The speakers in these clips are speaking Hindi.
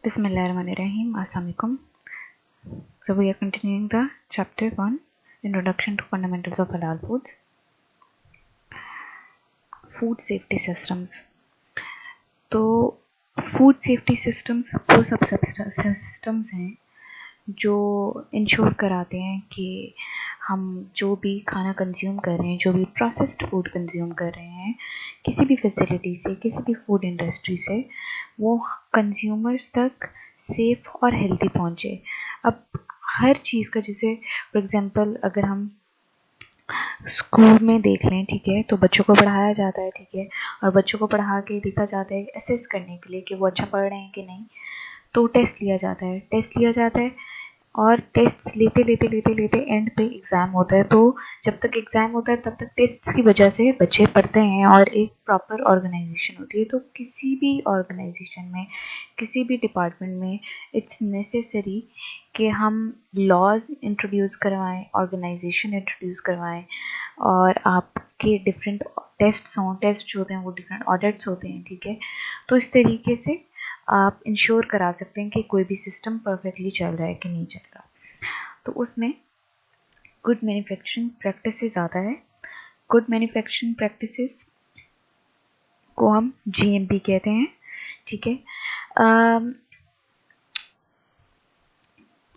Bismillahirrahmanirrahim. Assalamualaikum. So we are continuing the chapter 1, Introduction to Fundamentals of Halal Foods. Food Safety Systems. तो फूड सेफ्टी सिस्टम्स वो सब सिस्टम्स हैं जो इंश्योर कराते हैं कि हम जो भी खाना कंज्यूम कर रहे हैं, जो भी प्रोसेस्ड फूड कंज्यूम कर रहे हैं किसी भी फैसिलिटी से, किसी भी फूड इंडस्ट्री से, वो कंज्यूमर्स तक सेफ और हेल्दी पहुंचे। अब हर चीज़ का, जैसे फॉर एग्जांपल अगर हम स्कूल में देख लें, ठीक है, तो बच्चों को पढ़ाया जाता है, ठीक है, और बच्चों को पढ़ा के देखा जाता है असेस करने के लिए कि वो अच्छा पढ़ रहे हैं कि नहीं, तो टेस्ट लिया जाता है और टेस्ट लेते एंड पे एग्ज़ाम होता है। तो जब तक एग्ज़ाम होता है तब तक टेस्ट्स की वजह से बच्चे पढ़ते हैं और एक प्रॉपर ऑर्गेनाइजेशन होती है। तो किसी भी ऑर्गेनाइजेशन में, किसी भी डिपार्टमेंट में इट्स नेसेसरी कि हम लॉज इंट्रोड्यूस करवाएं, ऑर्गेनाइजेशन इंट्रोड्यूस करवाएं और आपके डिफरेंट टेस्ट जो होते हैं वो डिफरेंट ऑडिट्स होते हैं, ठीक है। तो इस तरीके से आप इंश्योर करा सकते हैं कि कोई भी सिस्टम परफेक्टली चल रहा है कि नहीं चल रहा। तो उसमें गुड मैन्युफैक्चरिंग प्रैक्टिसेस आता है। गुड मैन्युफैक्चरिंग प्रैक्टिसेस को हम जीएमपी कहते हैं, ठीक है।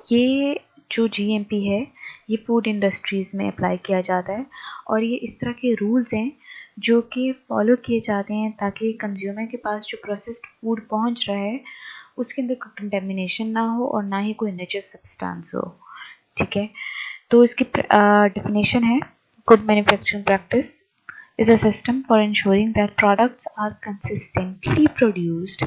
ये जो जीएमपी है ये फूड इंडस्ट्रीज़ में अप्लाई किया जाता है और ये इस तरह के रूल्स हैं जो कि फॉलो किए जाते हैं ताकि कंज्यूमर के पास जो प्रोसेस्ड फूड पहुंच रहा है उसके अंदर कोई कंटेमिनेशन ना हो और ना ही कोई नेचुरल सब्सटेंस हो, ठीक है। तो इसकी डेफिनेशन है, good manufacturing practice is a system for ensuring that products are consistently produced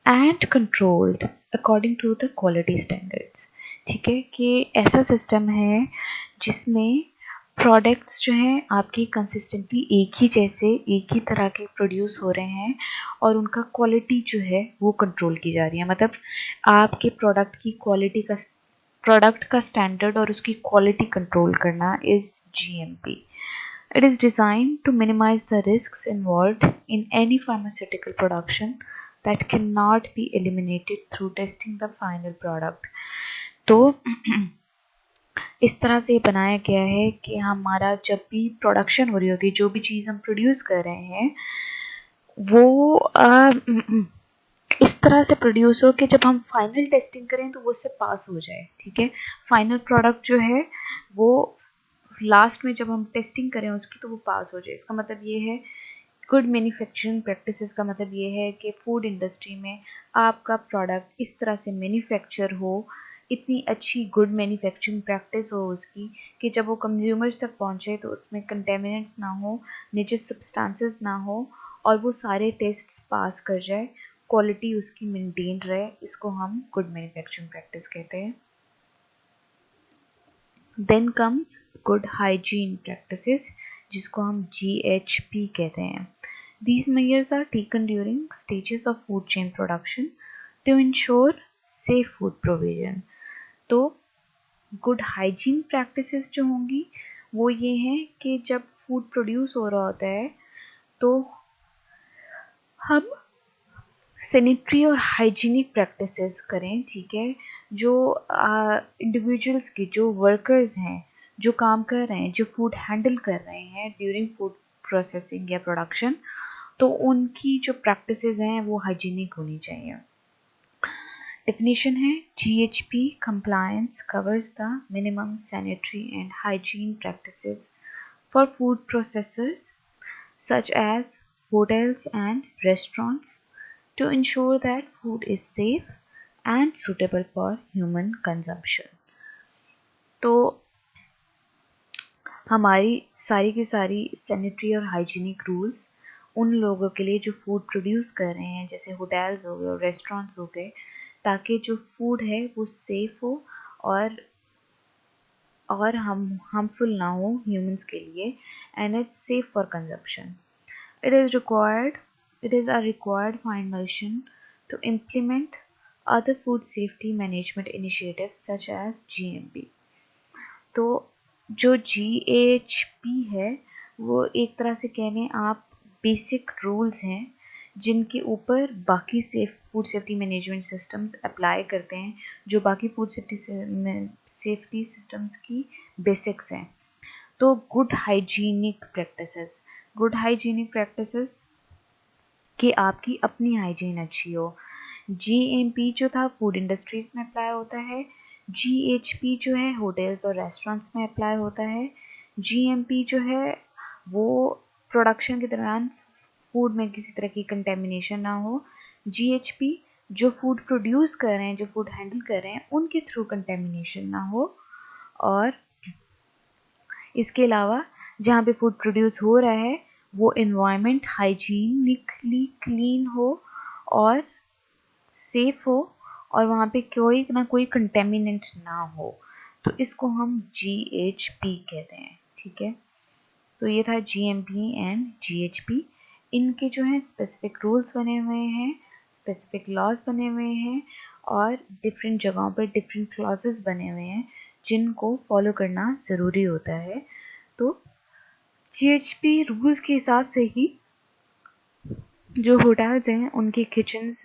and controlled according to the quality standards, ठीक है, कि ऐसा सिस्टम है जिसमें प्रोडक्ट्स जो हैं आपकी कंसिस्टेंटली एक ही जैसे, एक ही तरह के प्रोड्यूस हो रहे हैं और उनका क्वालिटी जो है वो कंट्रोल की जा रही है। मतलब आपके प्रोडक्ट की क्वालिटी का, प्रोडक्ट का स्टैंडर्ड और उसकी क्वालिटी कंट्रोल करना is GMP. It is designed to minimize the risks involved in any pharmaceutical production that cannot be eliminated through testing the final product. तो इस तरह से बनाया गया है कि हमारा जब भी प्रोडक्शन हो रही होती है, जो भी चीज़ हम प्रोड्यूस कर रहे हैं वो इस तरह से प्रोड्यूस हो कि जब हम फाइनल टेस्टिंग करें तो वो उससे पास हो जाए, ठीक है। फाइनल प्रोडक्ट जो है वो लास्ट में जब हम टेस्टिंग करें उसकी तो वो पास हो जाए। इसका मतलब ये है, गुड मैन्युफैक्चरिंग प्रैक्टिसेस का मतलब ये है कि फूड इंडस्ट्री में आपका प्रोडक्ट इस तरह से मैन्युफैक्चर हो, इतनी अच्छी गुड मैन्युफैक्चरिंग प्रैक्टिस हो उसकी कि जब वो कंज्यूमर्स तक पहुंचे तो उसमें कंटेमिनेंट्स ना हो, नेचुरल सब्सटेंसेस ना हो और वो सारे टेस्ट्स पास कर जाए, क्वालिटी उसकी मेंटेन रहे। इसको हम गुड मैन्युफैक्चरिंग प्रैक्टिस कहते हैं। Then comes good hygiene practices, जिसको हम GHP कहते हैं। These measures are taken during stages of food chain production to ensure safe food provision. तो गुड हाइजीन प्रैक्टिसेस जो होंगी वो ये हैं कि जब फूड प्रोड्यूस हो रहा होता है तो हम सैनिटरी और हाइजीनिक प्रैक्टिसेस करें, ठीक है। जो इंडिविजुअल्स की, जो वर्कर्स हैं, जो काम कर रहे हैं, जो फूड हैंडल कर रहे हैं ड्यूरिंग फूड प्रोसेसिंग या प्रोडक्शन, तो उनकी जो प्रैक्टिसेस हैं वो हाइजीनिक होनी चाहिए। डेफिनेशन है, GHP compliance covers the minimum sanitary and hygiene practices for food processors such as hotels and restaurants to ensure that food is safe and suitable for human consumption. तो हमारी सारी की सारी सैनिटरी और हाइजीनिक रूल्स उन लोगों के लिए जो फूड प्रोड्यूस कर रहे हैं, जैसे होटल्स हो गए और रेस्टोरेंट्स हो गए, ताकि जो फूड है वो सेफ हो और हार्मफुल ना हो ह्यूमंस के लिए, and it's safe for consumption. It is a required foundation to implement other food safety management initiatives such as GMP. तो जो GHP है वो एक तरह से कह लें आप बेसिक रूल्स हैं जिनके ऊपर बाकी food safety management systems apply करते हैं, जो बाकी फूड सेफ्टी सिस्टम्स की बेसिक्स हैं। तो गुड हाइजीनिक प्रैक्टिसेस कि आपकी अपनी हाइजीन अच्छी हो। GMP जो था फूड इंडस्ट्रीज में अप्लाई होता है, GHP जो है होटल्स और रेस्टोरेंट्स में अप्लाई होता है, GMP जो है वो प्रोडक्शन के दौरान फूड में किसी तरह की कंटेमिनेशन ना हो, GHP जो फूड प्रोड्यूस कर रहे हैं, जो फूड हैंडल कर रहे हैं, उनके थ्रू कंटेमिनेशन ना हो, और इसके अलावा जहाँ पे फूड प्रोड्यूस हो रहा है वो इन्वायरमेंट हाइजीनिकली क्लीन हो और सेफ हो, और वहाँ पे कोई ना कोई कंटेमिनेंट ना हो, तो इसको हम GHP कहते हैं। ठीक है, तो ये था GMP एंड GHP। इनके जो है स्पेसिफिक रूल्स बने हुए हैं, स्पेसिफिक लॉज बने हुए हैं, और डिफरेंट जगहों पर डिफरेंट क्लॉजेस बने हुए हैं जिनको फॉलो करना ज़रूरी होता है। तो GHP रूल्स के हिसाब से ही जो होटल्स हैं उनके किचन्स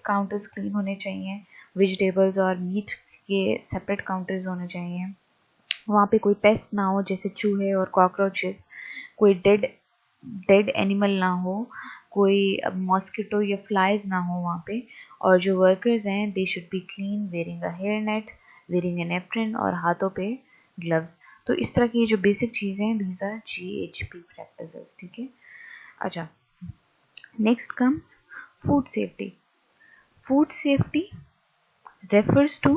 काउंटर्स क्लीन होने चाहिए, वेजिटेबल्स और मीट के सेपरेट काउंटर्स होने चाहिए, वहाँ पे कोई पेस्ट ना हो जैसे चूहे और कॉकरोचेस, कोई डेड एनिमल ना हो, कोई मॉस्किटो या फ्लाइज ना हो वहाँ पे, और जो वर्कर्स हैं they should be clean, wearing a hair net, wearing an apron, और हाथों पे ग्लव्स। तो इस तरह की जो बेसिक चीज़ें हैं, दीज आर GHP प्रैक्टिसेस। ठीक है, अच्छा, next comes food safety. Food safety refers to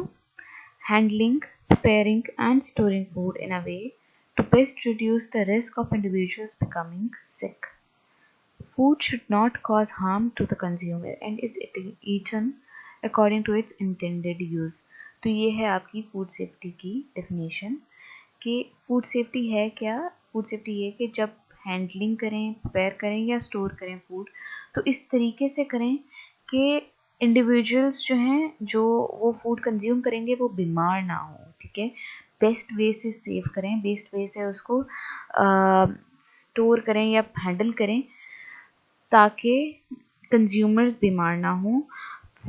handling, preparing and storing food in a way to best reduce the risk of individuals becoming sick. Food should not cause harm to the consumer and is eaten according to its intended use. तो ये है आपकी फूड सेफ्टी की डेफिनेशन कि फूड सेफ्टी है क्या। फूड सेफ्टी ये कि जब हैंडलिंग करें, प्रिपेयर करें या स्टोर करें फूड, तो इस तरीके से करें कि इंडिविजुअल्स जो हैं जो वो फूड कंज्यूम करेंगे वो बीमार ना हो। ठीक है, बेस्ट वे से सेव करें, बेस्ट वे से उसको स्टोर करें या हैंडल करें ताकि कंज्यूमर्स बीमार ना हो,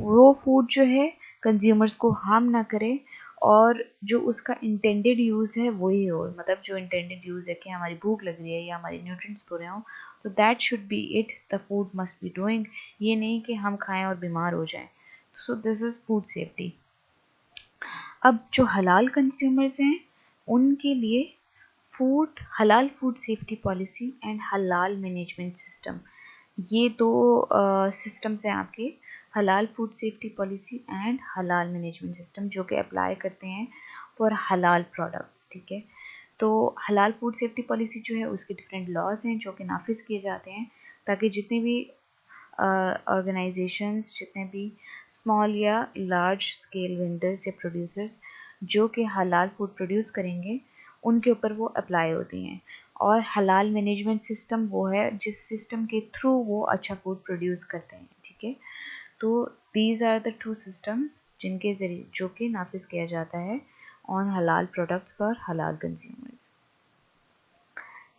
वो फूड जो है कंज्यूमर्स को हार्म ना करे, और जो उसका इंटेंडेड यूज़ है वही हो। मतलब जो इंटेंडेड यूज़ है कि हमारी भूख लग रही है या हमारी न्यूट्रिएंट्स पूरे हों, तो that should be it, the food must be doing. ये नहीं कि हम खाएं और बीमार हो जाएं। So this is food safety. अब जो हलाल कंज्यूमर्स हैं उनके लिए हलाल food safety policy and halal management system, ये दो सिस्टम्स हैं आपके, हलाल food safety policy and halal management system, जो कि अप्लाई करते हैं फॉर हलाल प्रोडक्ट्स। ठीक है, तो हलाल फूड सेफ्टी पॉलिसी जो है उसके डिफरेंट लॉज हैं जो कि नाफिज किए जाते हैं, ताकि जितने भी ऑर्गेनाइजेशंस, जितने भी स्मॉल या लार्ज स्केल वेंडर्स या प्रोड्यूसर्स जो कि हलाल फूड प्रोड्यूस करेंगे उनके ऊपर वो अप्लाई होती हैं। और हलाल मैनेजमेंट सिस्टम वो है जिस सिस्टम के थ्रू वो अच्छा फूड प्रोड्यूस करते हैं। ठीक है, तो these are the two systems जिनके ज़रिए जो कि नाफिज किया जाता है on halal products for halal consumers.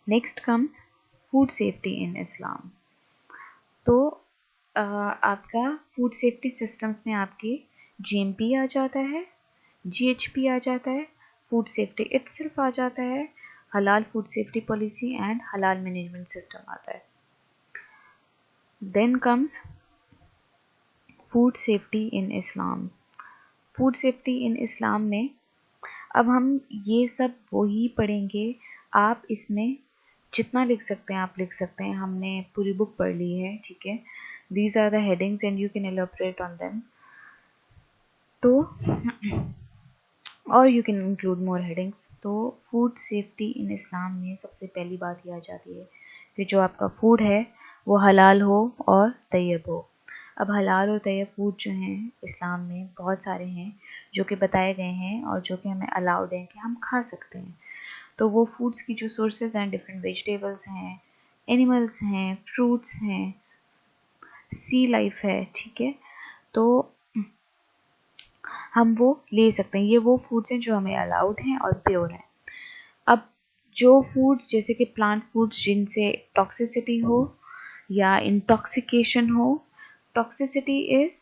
Next comes food safety in Islam. तो आपका फूड सेफ्टी सिस्टम्स में आपके GMP आ जाता है, GHP आ जाता है, फूड सेफ्टी इटसेल्फ आ जाता है, halal food safety policy and halal management system आता है। Then comes food safety in Islam. Food safety in Islam में अब हम ये सब वही पढ़ेंगे। आप इसमें जितना लिख सकते हैं आप लिख सकते हैं, हमने पूरी बुक पढ़ ली है। ठीक है, these are the headings and you can elaborate on them. तो और you can include more headings. तो फूड सेफ्टी इन इस्लाम में सबसे पहली बात ये आ जाती है कि जो आपका फूड है वो हलाल हो और तैयब हो। अब हलाल और तैयब फूड जो हैं इस्लाम में बहुत सारे हैं जो कि बताए गए हैं और जो कि हमें अलाउड हैं कि हम खा सकते हैं। तो वो फूड्स की जो सोर्सेज हैं, डिफरेंट वेजिटेबल्स हैं, एनिमल्स हैं, फ्रूट्स हैं, सी लाइफ है। ठीक है, तो हम वो ले सकते हैं। ये वो फूड्स हैं जो हमें अलाउड हैं और प्योर हैं। अब जो फूड्स जैसे कि प्लांट फूड्स जिनसे टॉक्सिसिटी हो या इंटॉक्सिकेशन हो। टॉक्सिसिटी इज़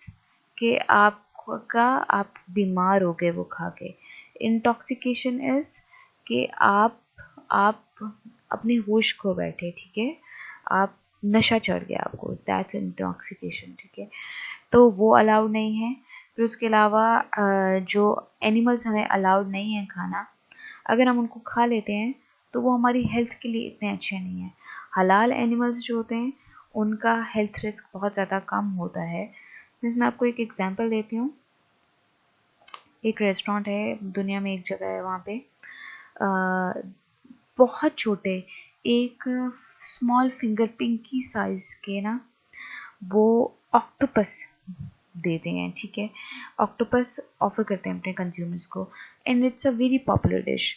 कि आप बीमार हो गए वो खा के। इंटॉक्सिकेशन इज़ कि आप अपने होश खो बैठे, ठीक है, आप नशा चढ़ गया आपको, दैट्स इंटॉक्सिकेशन, ठीक है। तो वो अलाउड नहीं है। फिर उसके अलावा जो एनिमल्स हमें अलाउड नहीं है खाना, अगर हम उनको खा लेते हैं तो वो हमारी हेल्थ के लिए इतने अच्छे नहीं हैं। हलाल एनिमल्स जो होते हैं उनका हेल्थ रिस्क बहुत ज़्यादा कम होता है। मैं आपको एक एग्जांपल देती हूँ। एक रेस्टोरेंट है दुनिया में, एक जगह है वहाँ पे बहुत छोटे, एक स्मॉल फिंगर पिंकी साइज के ना वो ऑक्टोपस देते हैं, ठीक है। ऑक्टोपस ऑफर करते हैं अपने कंज्यूमर्स को and it's a very popular dish.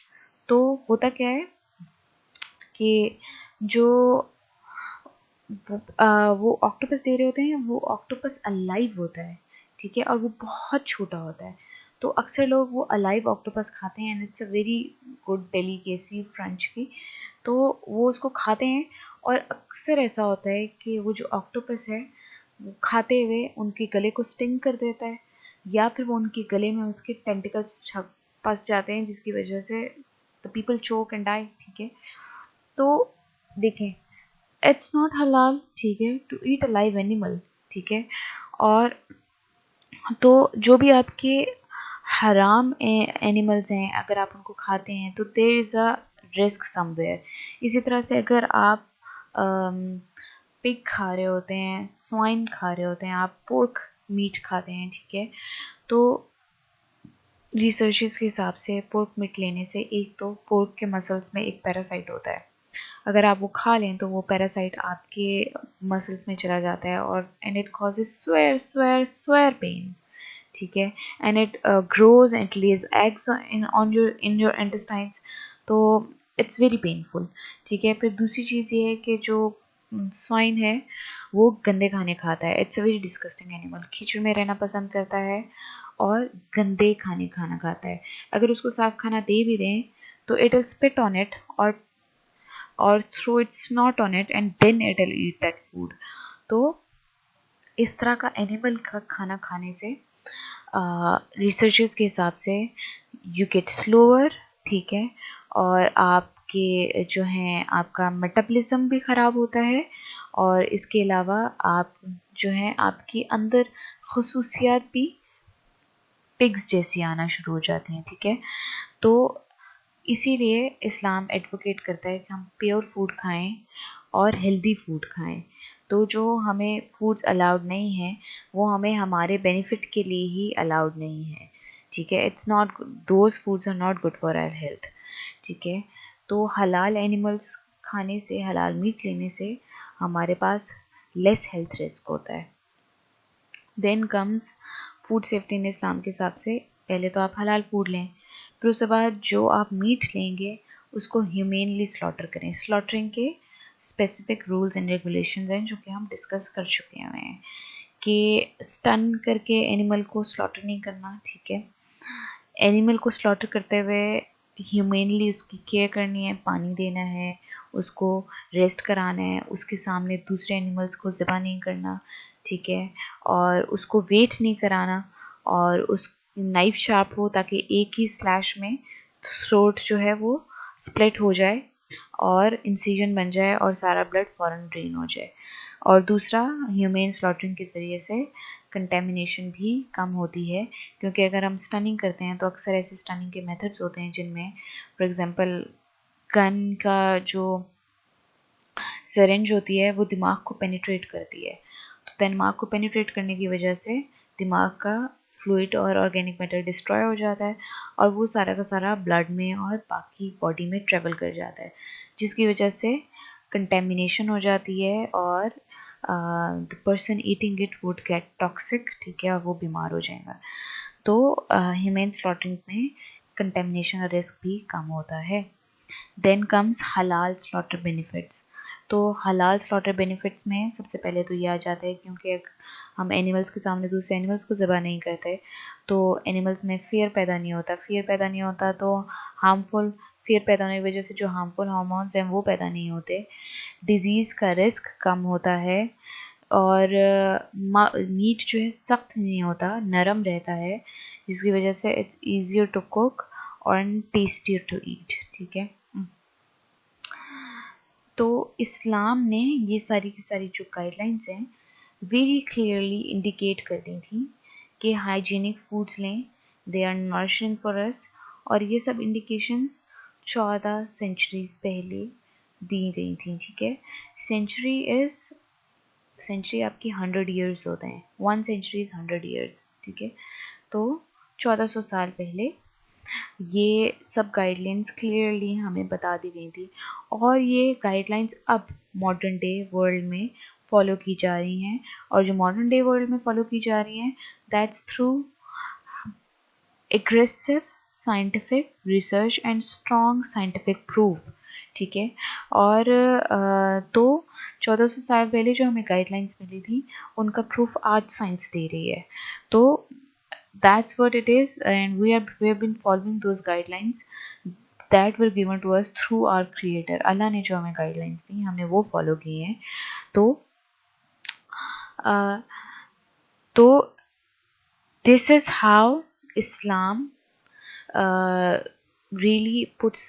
तो होता क्या है कि जो वो ऑक्टोपस दे रहे होते हैं, वो ऑक्टोपस अलाइव होता है, ठीक है, और वो बहुत छोटा होता है। तो अक्सर लोग वो अलाइव ऑक्टोपस खाते हैं and it's a very good delicacy French की। तो वो उसको खाते हैं और अक्सर ऐसा होता है कि वो जो ऑक्टोपस है वो खाते हुए उनके गले को स्टिंग कर देता है, या फिर वो उनके गले में उसके टेंटिकल्स फंस जाते हैं, जिसकी वजह से the people choke and die, ठीक है। तो देखें, इट्स नॉट हलाल, ठीक है, to eat a live animal, ठीक है। और तो जो भी आपके हराम एनिमल्स हैं, अगर आप उनको खाते हैं तो there is a risk somewhere. इसी तरह से अगर आप पिग खा रहे होते हैं, स्वाइन खा रहे होते हैं, आप पोर्क मीट खाते हैं, ठीक है, तो रिसर्चेस के हिसाब से पोर्क मीट लेने से एक तो पोर्क के मसल्स में एक पैरासाइट होता है, अगर आप वो खा लें तो वो पैरासाइट आपके मसल्स में चला जाता है और and it causes severe pain, ठीक है, and it grows and lays eggs in your intestines, तो इट्स वेरी पेनफुल, ठीक है। फिर दूसरी चीज़ ये है कि जो स्वाइन है वो गंदे खाने खाता है, it's a very disgusting animal, कीचड़ में रहना पसंद करता है और गंदे खाना खाता है। अगर उसको साफ खाना दे भी दें तो it will spit on it और throw it's not on it and then it will eat that food. तो इस तरह का एनिमल का खाना खाने से रिसर्चर्स के हिसाब से यू गेट स्लोअर, ठीक है, और आपके जो हैं आपका मेटाबॉलिज्म भी ख़राब होता है, और इसके अलावा आप जो हैं आपकी अंदर खसूसियात भी पिग्स जैसी आना शुरू हो जाती हैं, ठीक है। तो इसीलिए इस्लाम एडवोकेट करता है कि हम प्योर फूड खाएं और हेल्दी फूड खाएं। तो जो हमें फूड्स अलाउड नहीं है वो हमें हमारे बेनिफिट के लिए ही अलाउड नहीं है, ठीक है। It's not, those foods are not good for our health, ठीक है। तो हलाल एनिमल्स खाने से, हलाल मीट लेने से हमारे पास लेस हेल्थ रिस्क होता है। Then comes food safety in Islam के हिसाब से, पहले तो आप हलाल फूड लें, फिर उसके बाद जो आप मीट लेंगे उसको ह्यूमेनली स्लॉटर करें। स्लॉटरिंग के स्पेसिफिक रूल्स एंड रेगुलेशंस हैं जो कि हम डिस्कस कर चुके हैं, कि स्टन करके एनिमल को स्लॉटर नहीं करना, ठीक है। एनिमल को स्लॉटर करते हुए ह्यूमेनली उसकी केयर करनी है, पानी देना है, उसको रेस्ट कराना है, उसके सामने दूसरे एनिमल्स को ज़िबा नहीं करना, ठीक है, और उसको वेट नहीं कराना, और उस नाइफ शार्प हो ताकि एक ही स्लैश में थ्रोट जो है वो स्प्लिट हो जाए और इंसिजन बन जाए और सारा ब्लड फ़ौरन ड्रेन हो जाए। और दूसरा, ह्यूमेन स्लॉटरिंग के ज़रिए से कंटेमिनेशन भी कम होती है, क्योंकि अगर हम स्टनिंग करते हैं तो अक्सर ऐसे स्टनिंग के मेथड्स होते हैं जिनमें फॉर एग्जांपल गन का जो सिरिंज होती है वो दिमाग को पेनिट्रेट करती है, तो दिमाग को पेनिट्रेट करने की वजह से दिमाग का फ्लूइड और ऑर्गेनिक मैटर डिस्ट्रॉय हो जाता है और वो सारा का सारा ब्लड में और बाकी बॉडी में ट्रेवल कर जाता है, जिसकी वजह से कंटेमिनेशन हो जाती है और the person eating it would get toxic, ठीक है, और वो बीमार हो जाएगा। तो ह्यूमन स्लॉटरिंग में कंटेमिनेशन रिस्क भी कम होता है। देन कम्स हलाल स्लॉटर बेनिफिट्स। तो हलाल स्लॉटर बेनिफिट्स में सबसे पहले तो ये आ जाता है, क्योंकि हम एनिमल्स के सामने दूसरे एनिमल्स को ज़िबा नहीं करते तो एनिमल्स में फ़ियर पैदा नहीं होता, तो हार्मफुल फियर पैदा होने की वजह से जो हार्मफुल हार्मोन्स हैं वो पैदा नहीं होते, डिजीज़ का रिस्क कम होता है, और मीट जो है सख्त नहीं होता, नरम रहता है, जिसकी वजह से इट्स ईजियर टू कुक और टेस्टियर टू ईट। ठीक है, तो इस्लाम ने ये सारी की सारी जो गाइडलाइंस हैं वेरी क्लियरली इंडिकेट कर दी थी कि हाइजीनिक फूड्स लें, they are nourishing for us, और ये सब इंडिकेशंस 14 सेंचुरीज पहले दी गई थी। ठीक है, सेंचुरी आपकी 100 ईयर्स होते हैं, 1 सेंचुरी इज 100 ईयर्स। ठीक है, तो 1400 साल पहले ये सब गाइडलाइंस क्लियरली हमें बता दी गई थी, और ये गाइडलाइंस अब मॉडर्न डे वर्ल्ड में फॉलो की जा रही हैं, और जो मॉडर्न डे वर्ल्ड में फॉलो की जा रही हैं that's through aggressive scientific research and strong scientific proof. ठीक है, और तो 1400 साल पहले जो हमें गाइडलाइंस मिली थी उनका प्रूफ आज साइंस दे रही है। तो that's what it is, and we have been following those guidelines that were given to us through our creator। अल्लाह ने जो हमें गाइडलाइंस दी हमने वो फॉलो किए हैं। तो this is how Islam really puts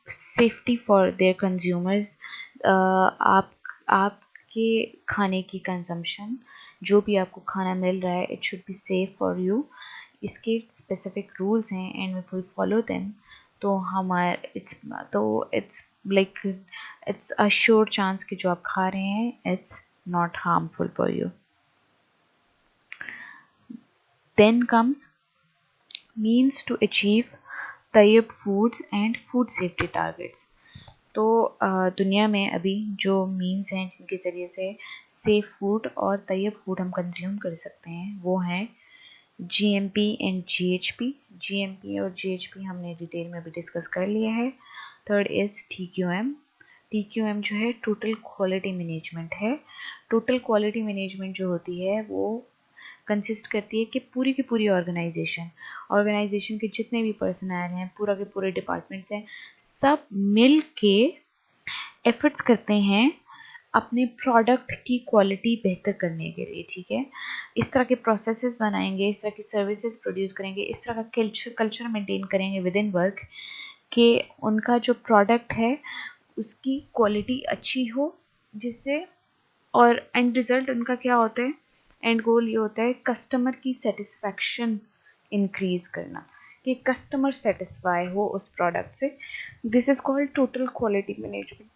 safety for their consumers। आपके खाने की कंजम्पशन, जो भी आपको खाना मिल रहा है, it should be safe for you. इसके स्पेसिफिक रूल्स हैं and if we follow them तो इट्स अ श्योर चांस कि जो आप खा रहे हैं it's not harmful for you. Then comes means to achieve तैयब foods and food safety targets. तो दुनिया में अभी जो मीन्स हैं जिनके ज़रिए से सेफ फूड और तैयब फूड हम कंज्यूम कर सकते हैं वो हैं GMP एंड GHP। GMP और GHP हमने डिटेल में भी डिस्कस कर लिया है। Third is TQM। TQM जो है टोटल क्वालिटी मैनेजमेंट है। टोटल क्वालिटी मैनेजमेंट जो होती है वो कंसिस्ट करती है कि पूरी की पूरी ऑर्गेनाइजेशन के जितने भी पर्सनल हैं, पूरा के पूरे डिपार्टमेंट्स हैं, सब मिल के एफर्ट्स करते हैं अपने प्रोडक्ट की क्वालिटी बेहतर करने के लिए। ठीक है, इस तरह के प्रोसेसेस बनाएंगे, इस तरह की सर्विसेज प्रोड्यूस करेंगे, इस तरह का कल्चर मेंटेन करेंगे विद इन वर्क कि उनका जो प्रोडक्ट है उसकी क्वालिटी अच्छी हो, जिससे और एंड रिज़ल्ट उनका क्या होता है, एंड गोल ये होता है कस्टमर की सेटिस्फैक्शन इंक्रीज करना, कि कस्टमर सेटिस्फाई हो उस प्रोडक्ट से। This is called total quality management.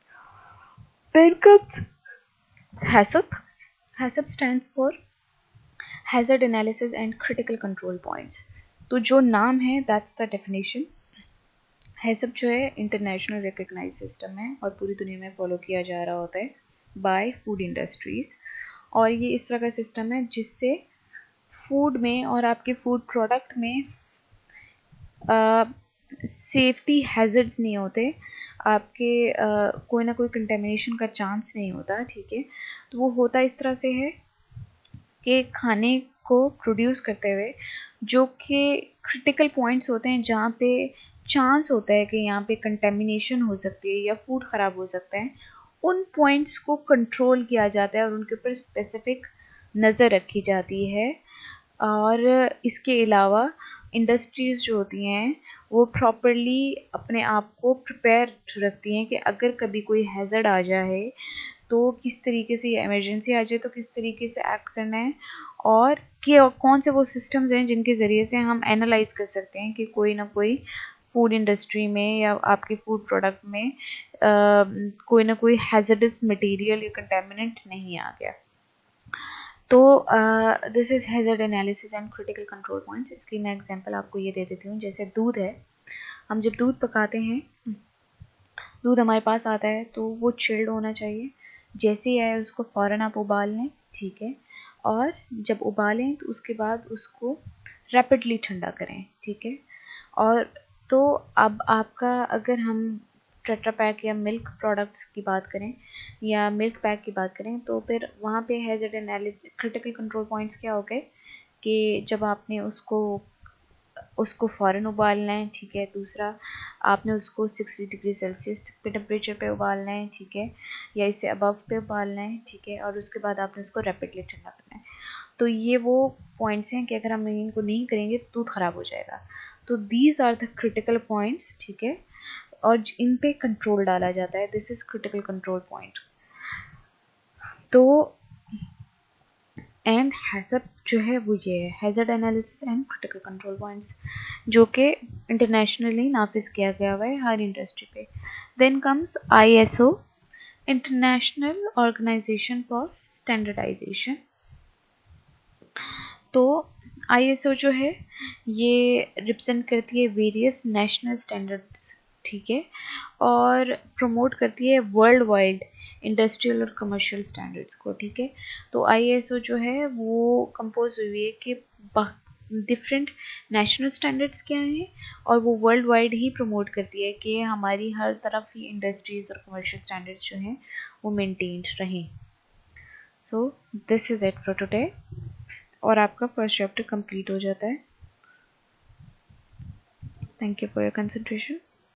Then comes HACCP। HACCP stands for hazard analysis and critical control points. तो जो नाम है दैट्स द डेफिनेशन। HACCP जो है इंटरनेशनल रिकग्नाइज सिस्टम है और पूरी दुनिया में फॉलो किया जा रहा होता है बाय फूड इंडस्ट्रीज, और ये इस तरह का सिस्टम है जिससे फूड में और आपके फूड प्रोडक्ट में सेफ्टी हैजर्ड्स नहीं होते, आपके कोई ना कोई कंटेमिनेशन का चांस नहीं होता। ठीक है, तो वो होता इस तरह से है कि खाने को प्रोड्यूस करते हुए जो कि क्रिटिकल पॉइंट्स होते हैं जहाँ पे चांस होता है कि यहाँ पे कंटेमिनेशन हो सकती है या फूड ख़राब हो सकता है, उन पॉइंट्स को कंट्रोल किया जाता है और उनके ऊपर स्पेसिफिक नज़र रखी जाती है। और इसके अलावा इंडस्ट्रीज़ जो होती हैं वो प्रॉपरली अपने आप को प्रिपेयर रखती हैं कि अगर कभी कोई हैज़र्ड आ जाए तो किस तरीके से, या इमरजेंसी आ जाए तो किस तरीके से एक्ट करना है, और कि कौन से वो सिस्टम्स हैं जिनके ज़रिए से हम एनालाइज कर सकते हैं कि कोई ना कोई फूड इंडस्ट्री में या आपके फूड प्रोडक्ट में कोई ना कोई हैज़र्डस मटेरियल या कंटेमिनेंट नहीं आ गया। तो this is hazard analysis and critical control points. इसकी मैं एग्जांपल आपको ये दे देती हूँ। जैसे दूध है, हम जब दूध पकाते हैं, दूध हमारे पास आता है तो वो चिल्ड होना चाहिए। जैसे ही आए उसको फ़ौरन आप उबाल लें। ठीक है, और जब उबालें तो उसके बाद उसको रैपिडली ठंडा करें। ठीक है, और तो अब आपका, अगर हम टेट्रा पैक या मिल्क प्रोडक्ट्स की बात करें या मिल्क पैक की बात करें तो फिर वहाँ पे hazard analysis critical control points क्या हो गए कि जब आपने उसको उसको फ़ौरन उबालना है, ठीक है। दूसरा, आपने उसको 60 डिग्री सेल्सियस पे टेम्परेचर पे उबालना है, ठीक है, या इससे अबव पे उबालना है, ठीक है। और उसके बाद आपने उसको रैपिडली ठंडा करना है। तो ये वो पॉइंट्स हैं कि अगर हम इनको नहीं करेंगे तो दूध ख़राब हो जाएगा। तो these are the critical points, ठीक है, और इन पे कंट्रोल डाला जाता है। This is critical control point. तो एंड हैज़र्ड जो है वो ये है, hazard analysis and critical control points, जो कि इंटरनेशनली नाफिज किया गया हुआ है हर इंडस्ट्री पे। Then comes ISO, international organisation for standardisation. तो ISO जो है ये रिप्रेजेंट करती है वेरियस नेशनल स्टैंडर्ड्स, ठीक है, और प्रमोट करती है वर्ल्ड वाइड इंडस्ट्रियल और कमर्शियल स्टैंडर्ड्स को, ठीक है। तो ISO जो है वो कंपोज हुई है कि डिफरेंट नेशनल स्टैंडर्ड्स क्या हैं, और वो वर्ल्ड वाइड ही प्रमोट करती है कि हमारी हर तरफ ही इंडस्ट्रीज और कमर्शियल स्टैंडर्ड्स जो हैं वो मेंटेन्ड रहें। So this is it for today, और आपका फर्स्ट चैप्टर कंप्लीट हो जाता है। Thank you for your concentration.